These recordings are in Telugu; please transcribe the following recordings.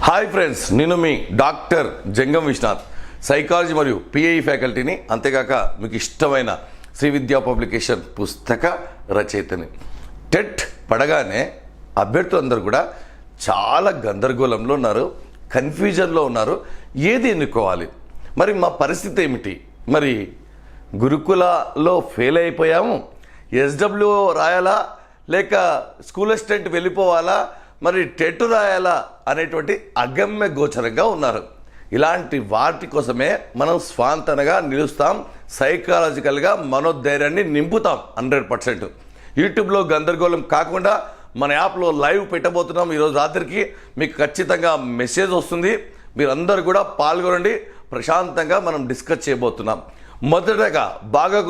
హాయ్ ఫ్రెండ్స్, నేను మీ డాక్టర్ జంగం విశ్వనాథ్, సైకాలజీ మరియు పిఐ ఫ్యాకల్టీని, అంతేకాక మీకు ఇష్టమైన శ్రీ విద్యా పబ్లికేషన్ పుస్తక రచయితని. టెట్ పడగానే అభ్యర్థులందరూ కూడా చాలా గందరగోళంలో ఉన్నారు, కన్ఫ్యూజన్లో ఉన్నారు. ఏది ఎన్నుకోవాలి, మరి మా పరిస్థితి ఏమిటి, మరి గురుకులలో ఫెయిల్ అయిపోయాము, ఎస్డబ్ల్యూ రాయాలా లేక స్కూల్ అసిస్టెంట్ వెళ్ళిపోవాలా, మరి టెట్ రాయాలా అనేటువంటి అగమ్య గోచరంగా ఉన్నారు. ఇలాంటి వాటి కోసమే మనం స్వాంతనగా నిలుస్తాం, సైకాలజికల్గా మనోధైర్యాన్ని నింపుతాం 100%. యూట్యూబ్లో గందరగోళం కాకుండా మన యాప్లో లైవ్ పెట్టబోతున్నాం. ఈరోజు రాత్రికి మీకు ఖచ్చితంగా మెసేజ్ వస్తుంది. మీరందరూ కూడా పాల్గొనండి. ప్రశాంతంగా మనం డిస్కస్ చేయబోతున్నాం. మొదటగా బాగా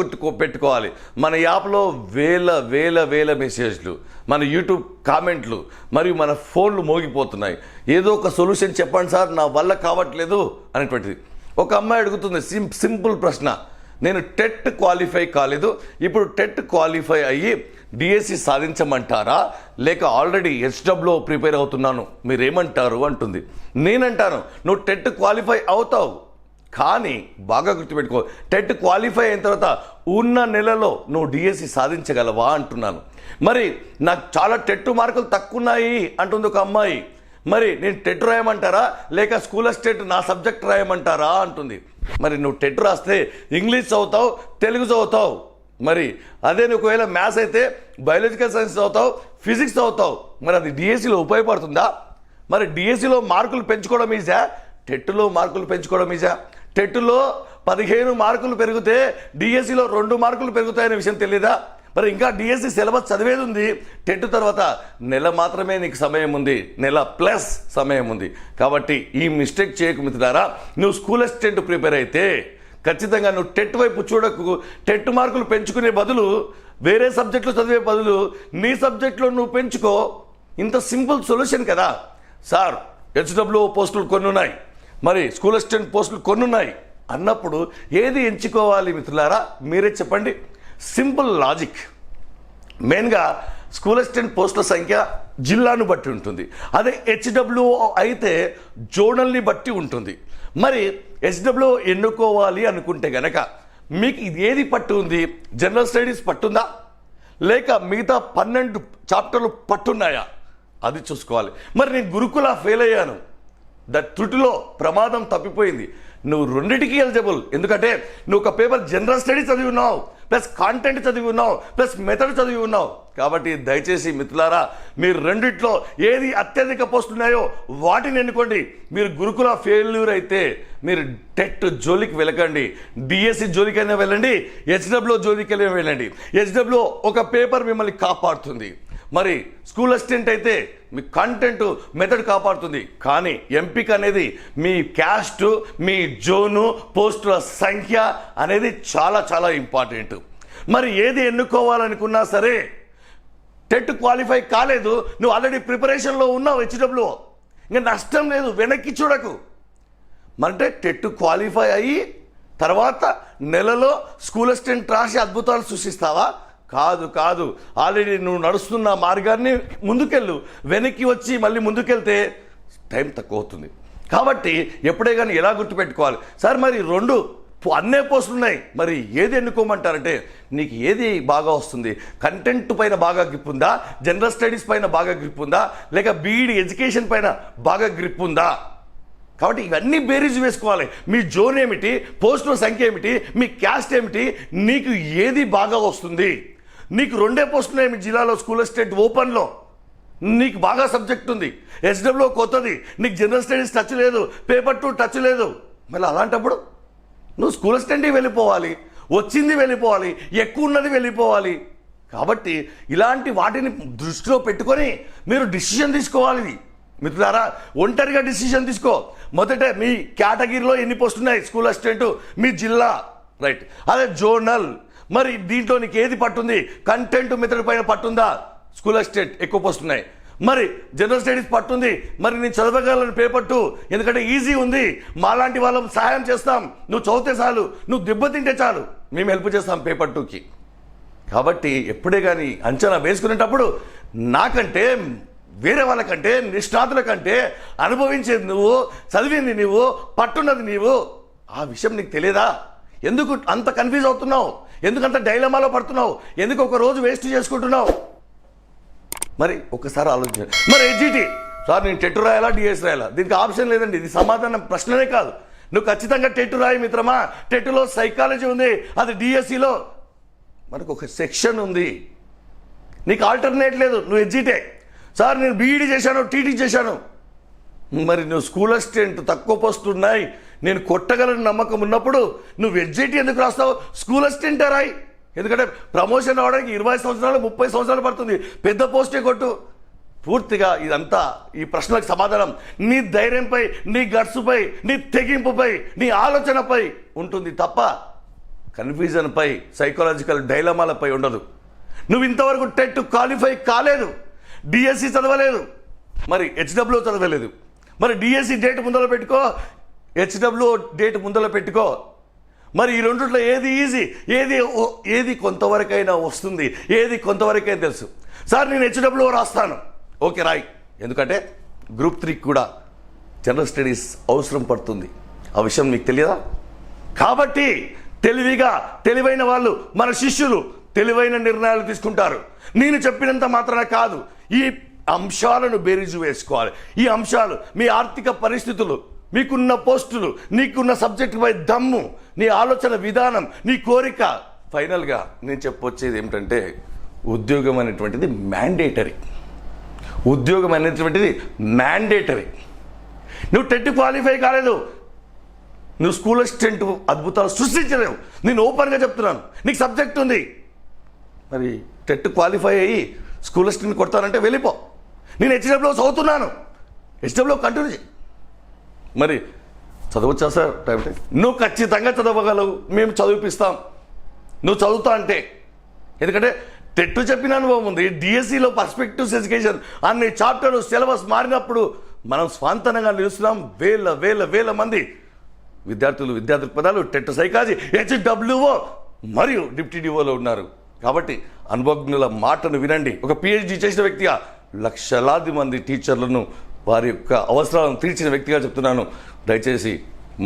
పెట్టుకోవాలి, మన యాప్లో వేల వేల వేల మెసేజ్లు, మన యూట్యూబ్ కామెంట్లు మరియు మన ఫోన్లు మోగిపోతున్నాయి. ఏదో ఒక సొల్యూషన్ చెప్పండి సార్, నా వల్ల కావట్లేదు అనేటువంటిది. ఒక అమ్మాయి అడుగుతుంది సింపుల్ ప్రశ్న, నేను టెట్ క్వాలిఫై కాలేదు, ఇప్పుడు టెట్ క్వాలిఫై అయ్యి డిఎస్సి సాధించమంటారా లేక ఆల్రెడీ ఎస్డబ్ల్యూ ప్రిపేర్ అవుతున్నాను, మీరేమంటారు అంటుంది. నేనంటాను, నువ్వు టెట్ క్వాలిఫై అవుతావు, కానీ బాగా గుర్తుపెట్టుకో, టెట్ క్వాలిఫై అయిన తర్వాత ఉన్న నెలలో నువ్వు డిఎస్సి సాధించగలవా అంటున్నాను. మరి నాకు చాలా టెట్ మార్కులు తక్కువ ఉన్నాయి అంటుంది ఒక అమ్మాయి. మరి నేను టెట్ రాయమంటారా లేక స్కూల్ అసిస్టెంట్ నా సబ్జెక్ట్ రాయమంటారా అంటుంది. మరి నువ్వు టెట్ రాస్తే ఇంగ్లీష్ చదువుతావు, తెలుగు చదువుతావు. మరి అదే నువ్వు ఒకవేళ మ్యాథ్స్ అయితే బయాలజికల్ సైన్స్ చదువుతావు, ఫిజిక్స్ చదువుతావు. మరి అది డిఎస్సిలో ఉపయోగపడుతుందా? మరి డిఎస్సిలో మార్కులు పెంచుకోవడం ఈజా, టెట్లో మార్కులు పెంచుకోవడం ఈజా? టెట్లో 15 మార్కులు పెరిగితే డిఎస్సిలో 2 మార్కులు పెరుగుతాయనే విషయం తెలీదా? మరి ఇంకా డిఎస్సి సిలబస్ చదివేది ఉంది. టెట్ తర్వాత నెల మాత్రమే నీకు సమయం ఉంది, నెల ప్లస్ సమయం ఉంది. కాబట్టి ఈ మిస్టేక్ చేయకు మిత్రులారా. నువ్వు స్కూల్ అసిస్టెంట్ ప్రిపేర్ అయితే ఖచ్చితంగా నువ్వు టెట్ వైపు చూడకు. టెట్ మార్కులు పెంచుకునే బదులు వేరే సబ్జెక్టులు చదివే బదులు నీ సబ్జెక్టులో నువ్వు పెంచుకో. ఇంత సింపుల్ సొల్యూషన్ కదా సార్. హెచ్డబ్ల్యూ పోస్టులు కొన్ని ఉన్నాయి, మరి స్కూల్ అసిస్టెంట్ పోస్టులు కొన్ని ఉన్నాయి అన్నప్పుడు ఏది ఎంచుకోవాలి మిత్రులారా, మీరే చెప్పండి. Simple logic. మెయిన్గా స్కూల్ అసిస్టెంట్ పోస్టుల సంఖ్య జిల్లాను బట్టి ఉంటుంది. అదే హెచ్డబ్ల్యూ అయితే జోనల్ని బట్టి ఉంటుంది. మరి హెచ్డబ్ల్యూ ఎన్నుకోవాలి అనుకుంటే గనక మీకు ఇది ఏది పట్టు ఉంది? జనరల్ స్టడీస్ పట్టుందా లేక మిగతా 12 చాప్టర్లు పట్టున్నాయా? అది చూసుకోవాలి. మరి నేను గురుకుల ఫెయిల్ అయ్యాను, త్రుటిలో ప్రమాదం తప్పిపోయింది. నువ్వు రెండిటికి ఎలిజిబుల్. ఎందుకంటే నువ్వు ఒక పేపర్ జనరల్ స్టడీస్ చదివి ఉన్నావు, ప్లస్ కాంటెంట్ చదివి ఉన్నావు, ప్లస్ మెథడ్ చదివి ఉన్నావు. కాబట్టి దయచేసి మిత్రులారా, మీరు రెండిట్లో ఏది అత్యధిక పోస్టులు ఉన్నాయో వాటిని ఎన్నుకోండి. మీరు గురుకుల ఫెయిల్యూర్ అయితే మీరు టెట్ జోలికి వెళ్ళకండి, డిఎస్సి జోలికైనా వెళ్ళండి, హెచ్డబ్ల్యూ జోలికైనా వెళ్ళండి. హెచ్డబ్ల్యూ ఒక పేపర్ మిమ్మల్ని కాపాడుతుంది. మరి స్కూల్ అసిస్టెంట్ అయితే మీ కంటెంట్ మెథడ్ కాపాడుతుంది. కానీ ఎంపిక అనేది మీ క్యాస్ట్, మీ జోను, పోస్టుల సంఖ్య అనేది చాలా చాలా ఇంపార్టెంట్. మరి ఏది ఎన్నుకోవాలనుకున్నా సరే, టెట్ క్వాలిఫై కాలేదు, నువ్వు ఆల్రెడీ ప్రిపరేషన్లో ఉన్నావు హెచ్డబ్ల్యూ, ఇంకా నష్టం లేదు, వెనక్కి చూడకు. అంటే టెట్ క్వాలిఫై అయ్యి తర్వాత నెలలో స్కూల్ అసిస్టెంట్ రాసి అద్భుతాలు సృష్టిస్తావా? కాదు కాదు. ఆల్రెడీ నువ్వు నడుస్తున్న మార్గాన్ని ముందుకెళ్ళు. వెనక్కి వచ్చి మళ్ళీ ముందుకెళ్తే టైం తక్కువ అవుతుంది. కాబట్టి ఎప్పుడే కానీ ఎలా గుర్తుపెట్టుకోవాలి సార్, మరి అన్నే పోస్టులు ఉన్నాయి, మరి ఏది ఎన్నుకోమంటారంటే నీకు ఏది బాగా వస్తుంది? కంటెంట్ పైన బాగా గ్రిప్ ఉందా, జనరల్ స్టడీస్ పైన బాగా గ్రిప్ ఉందా, లేక బీఈడి ఎడ్యుకేషన్ పైన బాగా గ్రిప్ ఉందా? కాబట్టి ఇవన్నీ బేరీజ్ వేసుకోవాలి. మీ జోన్ ఏమిటి, పోస్టుల సంఖ్య ఏమిటి, మీ క్యాస్ట్ ఏమిటి, నీకు ఏది బాగా వస్తుంది? నీకు 2 పోస్టులు ఉన్నాయి మీ జిల్లాలో స్కూల్ అసిస్టెంట్ ఓపెన్లో, నీకు బాగా సబ్జెక్ట్ ఉంది, హెచ్డబ్ల్యూ కొత్తది, నీకు జనరల్ స్టడీస్ టచ్ లేదు, పేపర్ 2 టచ్ లేదు. మళ్ళీ అలాంటప్పుడు నువ్వు స్కూల్ అసిస్టెంట్కి వెళ్ళిపోవాలి, వచ్చింది వెళ్ళిపోవాలి, ఎక్కువ ఉన్నది వెళ్ళిపోవాలి. కాబట్టి ఇలాంటి వాటిని దృష్టిలో పెట్టుకొని మీరు డిసిషన్ తీసుకోవాలి మిత్రులారా. ఒంటరిగా డిసిషన్ తీసుకో. మొదట మీ కేటగిరీలో ఎన్ని పోస్టులు ఉన్నాయి స్కూల్ అసిస్టెంట్, మీ జిల్లా, రైట్. అదే జోనల్, మరి దీంట్లో నీకు ఏది పట్టుంది? కంటెంట్ మెథడ్ పైన పట్టుందా? స్కూల్ అసిస్టెంట్ ఎక్కువ పోస్టులు ఉన్నాయి. మరి జనరల్ స్టడీస్ పట్టుంది, మరి నేను చదవగలను పేపర్ 2, ఎందుకంటే ఈజీ ఉంది, మాలాంటి వాళ్ళం సహాయం చేస్తాం, నువ్వు చదివితే చాలు, నువ్వు దెబ్బతింటే చాలు, మేము హెల్ప్ చేస్తాం పేపర్ 2కి. కాబట్టి ఎప్పుడే కానీ అంచనా వేసుకునేటప్పుడు నాకంటే వేరే వాళ్ళకంటే, నిష్ణాతుల కంటే అనుభవించేది నువ్వు, చదివింది నీవు, పట్టున్నది నీవు. ఆ విషయం నీకు తెలియదా? ఎందుకు అంత కన్ఫ్యూజ్ అవుతున్నావు? ఎందుకంత డైలమాలో పడుతున్నావు? ఎందుకు ఒక రోజు వేస్ట్ చేసుకుంటున్నావు? మరి ఒకసారి ఆలోచించండి. మరి ఎడ్జిటి సార్ నేను టెట్ రాయాలా డిఎస్ రాయాలా? దీనికి ఆప్షన్ లేదండి. ఇది సమాధానం ప్రశ్ననే కాదు. నువ్వు ఖచ్చితంగా టెట్ రాయి మిత్రమా. టెట్లో సైకాలజీ ఉంది, అది డిఎస్సిలో మనకు ఒక సెక్షన్ ఉంది. నీకు ఆల్టర్నేట్ లేదు. నువ్వు ఎడ్జిటే. సార్ నేను బీఈడి చేశాను, టీటీ చేశాను. మరి నువ్వు స్కూల్ అసిస్టెంట్, తక్కువ పోస్టులు ఉన్నాయి, నేను కొట్టగలను నమ్మకం ఉన్నప్పుడు నువ్వు ఎడ్జిటి ఎందుకు రాస్తావు? స్కూల్ అసిస్టెంటే రాయి. ఎందుకంటే ప్రమోషన్ రావడానికి 20 సంవత్సరాలు 30 సంవత్సరాలు పడుతుంది. పెద్ద పోస్టే కొట్టు. పూర్తిగా ఇదంతా ఈ ప్రశ్నలకు సమాధానం నీ ధైర్యంపై, నీ గట్సుపై, నీ తెగింపుపై, నీ ఆలోచనపై ఉంటుంది తప్ప కన్ఫ్యూజన్పై, సైకలాజికల్ డైలమాలపై ఉండదు. నువ్వు ఇంతవరకు టెట్ క్వాలిఫై కాలేదు, డిఎస్సి చదవలేదు, మరి హెచ్డబ్ల్యూ చదవలేదు. మరి డిఎస్సి డేట్ ముందర పెట్టుకో, హెచ్డబ్ల్యూ డేట్ ముందర పెట్టుకో. మరి ఈ రెండిట్లో ఏది ఈజీ, ఏది కొంతవరకైనా వస్తుంది, ఏది కొంతవరకైనా తెలుసు. సార్ నేను హెచ్డబ్ల్యూ రాస్తాను, ఓకే రాయి. ఎందుకంటే గ్రూప్ 3 కూడా జనరల్ స్టడీస్ అవసరం పడుతుంది. ఆ విషయం మీకు తెలియదా? కాబట్టి తెలివైన వాళ్ళు, మన శిష్యులు తెలివైన నిర్ణయాలు తీసుకుంటారు. నేను చెప్పినంత మాత్రాన కాదు, ఈ అంశాలను బేరీజు వేసుకోవాలి. ఈ అంశాలు మీ ఆర్థిక పరిస్థితులు, మీకున్న పోస్టులు, నీకున్న సబ్జెక్టుపై దమ్ము, నీ ఆలోచన విధానం, నీ కోరిక. ఫైనల్గా నేను చెప్పొచ్చేది ఏమిటంటే ఉద్యోగం అనేటువంటిది మ్యాండేటరీ. ఉద్యోగం అనేటువంటిది మ్యాండేటరీ. నువ్వు టెట్ క్వాలిఫై కాలేదు, నువ్వు స్కూల్ అసిస్టెంట్ అద్భుతాలు సృష్టించలేవు. నేను ఓపెన్గా చెప్తున్నాను. నీకు సబ్జెక్ట్ ఉంది, మరి టెట్ క్వాలిఫై అయ్యి స్కూల్ అసిస్టెంట్ కొడతానంటే వెళ్ళిపో. నేను హెచ్డబ్ల్యూ చదువుతున్నాను, హెచ్డబ్ల్యూ కంటిన్యూ చేయి. మరి చదవచ్చా సార్? టైం నువ్వు ఖచ్చితంగా చదవగలవు, మేము చదివిపిస్తాం. నువ్వు చదువుతా అంటే, ఎందుకంటే టెట్ చెప్పిన అనుభవం ఉంది. డిఎస్సిలో పర్స్పెక్టివ్స్ ఎడ్యుకేషన్ అన్ని చాప్టర్లు సిలబస్ మారినప్పుడు మనం స్వాంతనంగా నిలుస్తున్నాం. వేల మంది విద్యా దృక్పథాలు టెట్ సైకాలజీ, హెచ్డబ్ల్యూఓ మరియు డిప్యూటీ డిఓలో ఉన్నారు. కాబట్టి అనుభవజ్ఞుల మాటను వినండి. ఒక పిహెచ్డి చేసిన వ్యక్తిగా లక్షలాది మంది టీచర్లను వారి యొక్క అవసరాలను తీర్చిన వ్యక్తిగా చెప్తున్నాను. దయచేసి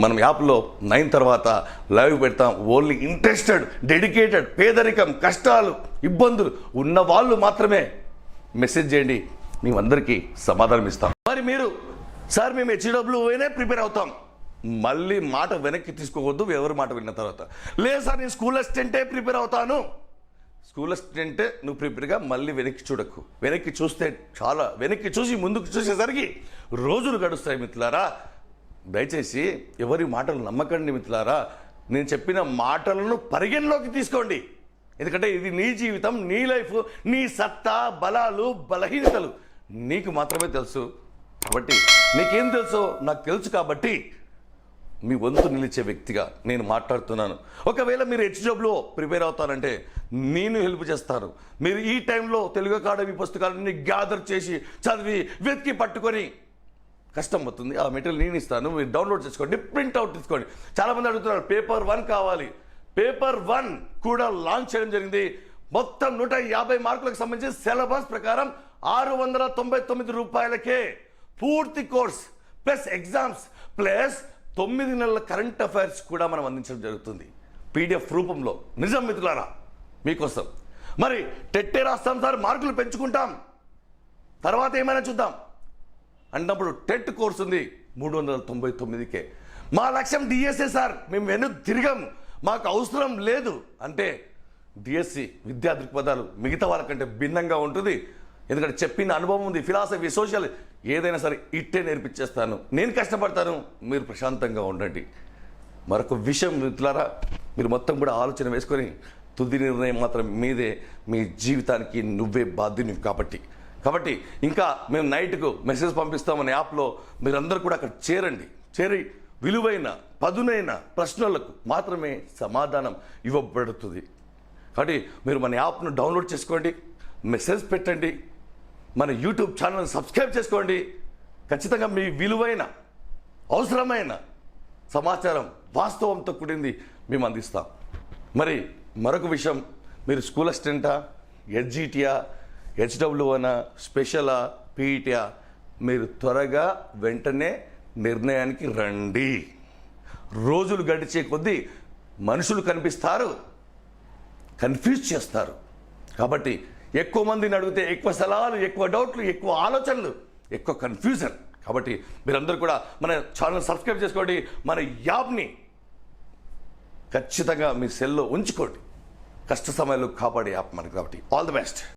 మనం యాప్లో 9 తర్వాత లైవ్ పెడతాం. ఓన్లీ ఇంట్రెస్టెడ్, డెడికేటెడ్, పేదరికం, కష్టాలు, ఇబ్బందులు ఉన్న వాళ్ళు మాత్రమే మెసేజ్ చేయండి. మేమందరికీ సమాధానం ఇస్తాం. మరి మీరు సార్ మేము హెచ్డబ్ల్యూనే ప్రిపేర్ అవుతాం, మళ్ళీ మాట వెనక్కి తీసుకోవద్దు. ఎవరి మాట విన్న తర్వాత లేదు సార్ నేను స్కూల్ అసిస్టెంటే ప్రిపేర్ అవుతాను. స్కూల్ అసిస్టెంటే నువ్వు ప్రిపేర్గా మళ్ళీ వెనక్కి చూడకు. వెనక్కి చూస్తే చాలా, వెనక్కి చూసి ముందుకు చూసేసరికి రోజులు గడుస్తాయి మిత్రులారా. దయచేసి ఎవరి మాటలు నమ్మకండి మిత్రులారా. నేను చెప్పిన మాటలను పరిగణలోకి తీసుకోండి. ఎందుకంటే ఇది నీ జీవితం, నీ లైఫ్, నీ సత్తా, బలాలు, బలహీనతలు నీకు మాత్రమే తెలుసు. కాబట్టి నీకేం తెలుసో నాకు తెలుసు. కాబట్టి మీ వంతు నిలిచే వ్యక్తిగా నేను మాట్లాడుతున్నాను. ఒకవేళ మీరు హెచ్డబ్ల్యూ ప్రిపేర్ అవుతారంటే నేను హెల్ప్ చేస్తాను. మీరు ఈ టైంలో తెలుగు అకాడమీ పుస్తకాలన్నీ గ్యాదర్ చేసి చదివి వెతికి పట్టుకొని కష్టం అవుతుంది. ఆ మెటీరియల్ నేను ఇస్తాను, మీరు డౌన్లోడ్ చేసుకోండి, ప్రింట్అవుట్ తీసుకోండి. చాలామంది అడుగుతున్నారు పేపర్ 1 కావాలి. పేపర్ 1 కూడా లాంచ్ చేయడం జరిగింది. మొత్తం 150 మార్కులకు సంబంధించి సిలబస్ ప్రకారం 699 రూపాయలకే పూర్తి కోర్స్ ప్లస్ ఎగ్జామ్స్ ప్లస్ 9 నెలల కరెంట్ అఫైర్స్ కూడా మనం అందించడం జరుగుతుంది PDF రూపంలో. నిజం మిత్రులారా మీకోసం. మరి టెట్టే రాస్తాం సార్, మార్కులు పెంచుకుంటాం, తర్వాత ఏమైనా చూద్దాం అన్నప్పుడు టెట్ కోర్స్ ఉంది 399కే. మా లక్ష్యం డిఎస్సి సార్, మేము వెనక్కి తిరిగాం, మాకు అవసరం లేదు అంటే డిఎస్సి విద్యా దృక్పథాలు మిగతా వాళ్ళకంటే భిన్నంగా ఉంటుంది. ఎందుకంటే చెప్పిన అనుభవం ఉంది. ఫిలాసఫీ, సోషల్ ఏదైనా సరే ఇట్టే నేర్పించేస్తాను. నేను కష్టపడతాను, మీరు ప్రశాంతంగా ఉండండి. మరొక విషయం మిత్రులారా, మీరు మొత్తం కూడా ఆలోచన వేసుకొని తుది నిర్ణయం మాత్రం మీదే. మీ జీవితానికి నువ్వే బాధ్యుని. కాబట్టి ఇంకా మేము నైట్కు మెసేజ్ పంపిస్తామని యాప్లో మీరందరూ కూడా అక్కడ చేరి విలువైన పదునైన ప్రశ్నలకు మాత్రమే సమాధానం ఇవ్వబడుతుంది. కాబట్టి మీరు మన యాప్ను డౌన్లోడ్ చేసుకోండి, మెసేజ్ పెట్టండి, మన యూట్యూబ్ ఛానల్ని సబ్స్క్రైబ్ చేసుకోండి. ఖచ్చితంగా మీ విలువైన అవసరమైన సమాచారం వాస్తవంతో కూడింది మేము అందిస్తాం. మరి మరొక విషయం, మీరు స్కూల్ అసిస్టెంటా, ఎడ్జిటియా, హెచ్డబ్ల్యూనా, స్పెషలా, పీఈటీయా, మీరు త్వరగా వెంటనే నిర్ణయానికి రండి. రోజులు గడిచే కొద్దీ మనుషులు కనిపిస్తారు, కన్ఫ్యూజ్ చేస్తారు. కాబట్టి ఎక్కువ మందిని అడిగితే ఎక్కువ సలహాలు, ఎక్కువ డౌట్లు, ఎక్కువ ఆలోచనలు, ఎక్కువ కన్ఫ్యూజన్. కాబట్టి మీరందరూ కూడా మన ఛానల్ సబ్స్క్రైబ్ చేసుకోండి, మన యాప్ని ఖచ్చితంగా మీ సెల్లో ఉంచుకోండి. కష్ట సమయాల్లో కాపాడే యాప్ మనకి. కాబట్టి ఆల్ ది బెస్ట్.